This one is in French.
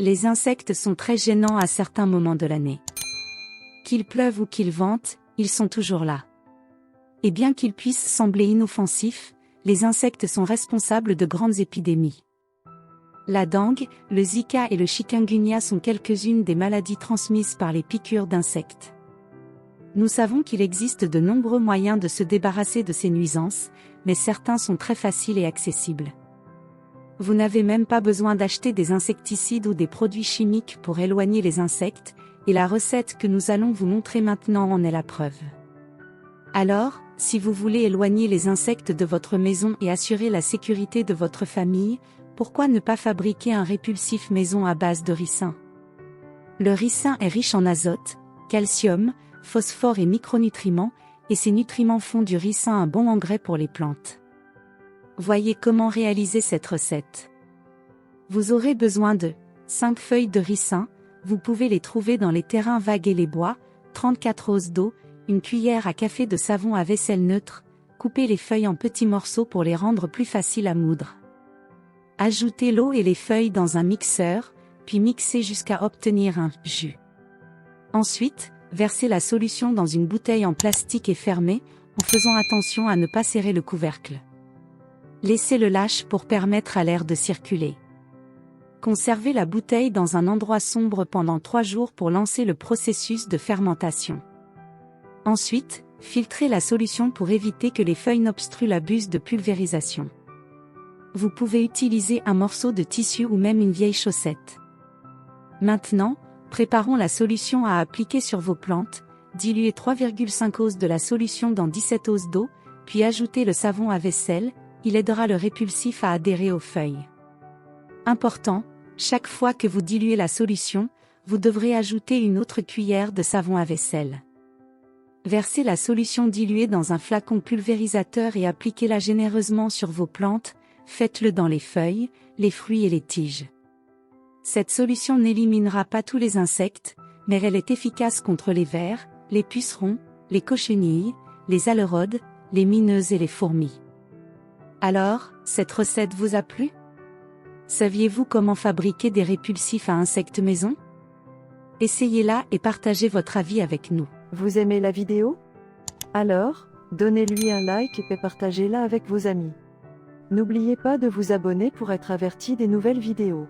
Les insectes sont très gênants à certains moments de l'année. Qu'il pleuve ou qu'il vente, ils sont toujours là. Et bien qu'ils puissent sembler inoffensifs, les insectes sont responsables de grandes épidémies. La dengue, le Zika et le chikungunya sont quelques-unes des maladies transmises par les piqûres d'insectes. Nous savons qu'il existe de nombreux moyens de se débarrasser de ces nuisances, mais certains sont très faciles et accessibles. Vous n'avez même pas besoin d'acheter des insecticides ou des produits chimiques pour éloigner les insectes, et la recette que nous allons vous montrer maintenant en est la preuve. Alors, si vous voulez éloigner les insectes de votre maison et assurer la sécurité de votre famille, pourquoi ne pas fabriquer un répulsif maison à base de ricin? Le ricin est riche en azote, calcium, phosphore et micronutriments, et ces nutriments font du ricin un bon engrais pour les plantes. Voyez comment réaliser cette recette. Vous aurez besoin de 5 feuilles de ricin, vous pouvez les trouver dans les terrains vagues et les bois, 34 osses d'eau, une cuillère à café de savon à vaisselle neutre, coupez les feuilles en petits morceaux pour les rendre plus faciles à moudre. Ajoutez l'eau et les feuilles dans un mixeur, puis mixez jusqu'à obtenir un jus. Ensuite, versez la solution dans une bouteille en plastique et fermez, en faisant attention à ne pas serrer le couvercle. Laissez le lâche pour permettre à l'air de circuler. Conservez la bouteille dans un endroit sombre pendant 3 jours pour lancer le processus de fermentation. Ensuite, filtrez la solution pour éviter que les feuilles n'obstruent la buse de pulvérisation. Vous pouvez utiliser un morceau de tissu ou même une vieille chaussette. Maintenant, préparons la solution à appliquer sur vos plantes, diluez 3,5 osses de la solution dans 17 osses d'eau, puis ajoutez le savon à vaisselle, il aidera le répulsif à adhérer aux feuilles. Important, chaque fois que vous diluez la solution, vous devrez ajouter une autre cuillère de savon à vaisselle. Versez la solution diluée dans un flacon pulvérisateur et appliquez-la généreusement sur vos plantes, faites-le dans les feuilles, les fruits et les tiges. Cette solution n'éliminera pas tous les insectes, mais elle est efficace contre les vers, les pucerons, les cochenilles, les alerodes, les mineuses et les fourmis. Alors, cette recette vous a plu? Saviez-vous comment fabriquer des répulsifs à insectes maison? Essayez-la et partagez votre avis avec nous. Vous aimez la vidéo? Alors, donnez-lui un like et partagez-la avec vos amis. N'oubliez pas de vous abonner pour être averti des nouvelles vidéos.